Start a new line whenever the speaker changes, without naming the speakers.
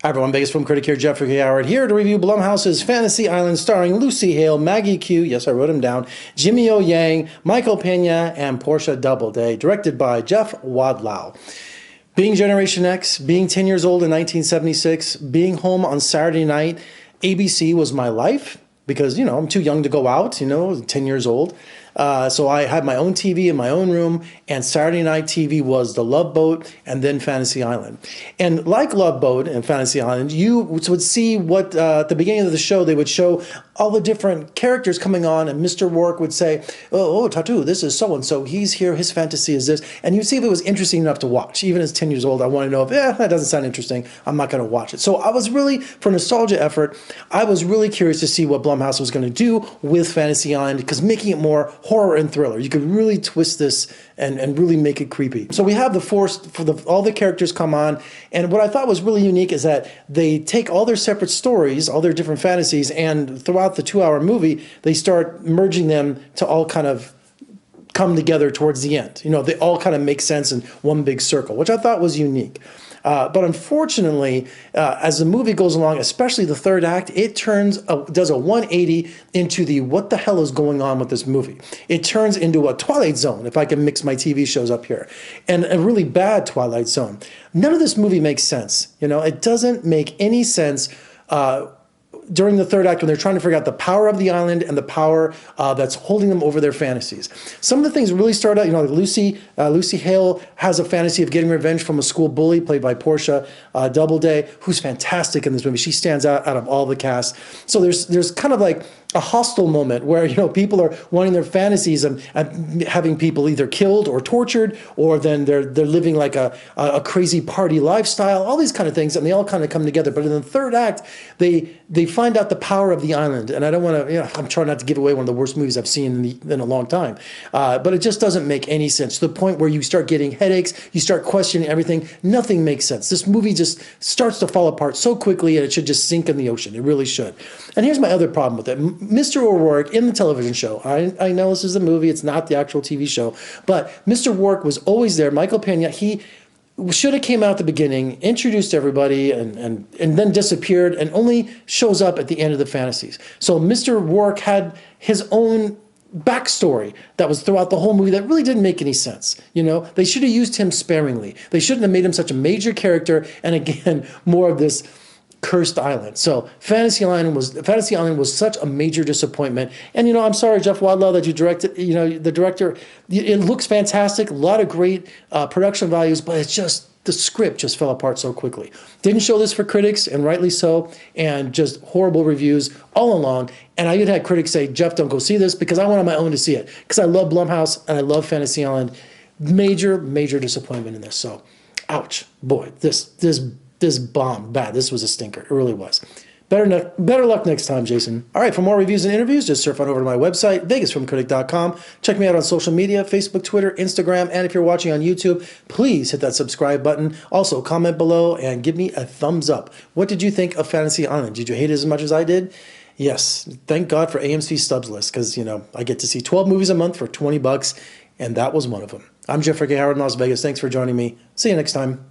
Hi everyone, Vegas from Critic here, Jeffrey Howard here to review Blumhouse's Fantasy Island starring Lucy Hale, Maggie Q, yes I wrote him down, Jimmy O Yang, Michael Peña, and Portia Doubleday, directed by Jeff Wadlow. Being Generation X, being 10 years old in 1976, being home on Saturday night, ABC was my life because, I'm too young to go out, 10 years old. So I had my own TV in my own room, and Saturday night TV was The Love Boat and then Fantasy Island. And like Love Boat and Fantasy Island, you would see what, at the beginning of the show, they would show all the different characters coming on, and Mr. Rourke would say, oh, Tattoo, this is so-and-so, he's here, his fantasy is this. And you'd see if it was interesting enough to watch. Even as 10 years old, I want to know if, that doesn't sound interesting, I'm not going to watch it. So I was really, for nostalgia effort, I was really curious to see what Blumhouse was going to do with Fantasy Island, because making it more horror and thriller. You could really twist this and really make it creepy. So we have the force for all the characters come on, and what I thought was really unique is that they take all their separate stories, all their different fantasies, and throughout the 2-hour movie, they start merging them to all kind of come together towards the end. They all kind of make sense in one big circle, which I thought was unique. But unfortunately, as the movie goes along, especially the third act, it does a 180 into the what the hell is going on with this movie. It turns into a Twilight Zone, if I can mix my TV shows up here, and a really bad Twilight Zone. None of this movie makes sense. It doesn't make any sense during the third act when they're trying to figure out the power of the island and the power that's holding them over their fantasies. Some of the things really start out, like Lucy Hale has a fantasy of getting revenge from a school bully played by Portia Doubleday, who's fantastic in this movie. She stands out of all the cast. So there's kind of like a hostile moment where people are wanting their fantasies and having people either killed or tortured, or then they're living like a crazy party lifestyle, all these kind of things, and they all kind of come together. But in the third act, they find out the power of the island, and I don't want to, I'm trying not to give away one of the worst movies I've seen in a long time, but it just doesn't make any sense, to the point where you start getting headaches, you start questioning everything, nothing makes sense. This movie just starts to fall apart so quickly, and it should just sink in the ocean. It really should. And here's my other problem with it. Mr. O'Rourke in the television show, I know this is a movie, it's not the actual TV show, but Mr. Rourke was always there. Michael Peña, he should have came out at the beginning, introduced everybody, and then disappeared, and only shows up at the end of the fantasies. So Mr. Rourke had his own backstory that was throughout the whole movie that really didn't make any sense. They should have used him sparingly. They shouldn't have made him such a major character, and again, more of this cursed island. So Fantasy Island was such a major disappointment. And I'm sorry, Jeff Wadlow, that you directed. The director, it looks fantastic, a lot of great production values, but it's just the script just fell apart so quickly. Didn't show this for critics, and rightly so, and just horrible reviews all along. And I even had critics say, Jeff, don't go see this, because I went on my own to see it, because I love Blumhouse and I love Fantasy Island. Major disappointment in this. So, ouch, boy, this bombed bad. This was a stinker. It really was. Better luck next time, Jason. All right, for more reviews and interviews, just surf on over to my website, vegasfromcritic.com. Check me out on social media, Facebook, Twitter, Instagram, and if you're watching on YouTube, please hit that subscribe button. Also, comment below and give me a thumbs up. What did you think of Fantasy Island? Did you hate it as much as I did? Yes. Thank God for AMC Stubs list, because, I get to see 12 movies a month for $20, and that was one of them. I'm Jeffrey Howard in Las Vegas. Thanks for joining me. See you next time.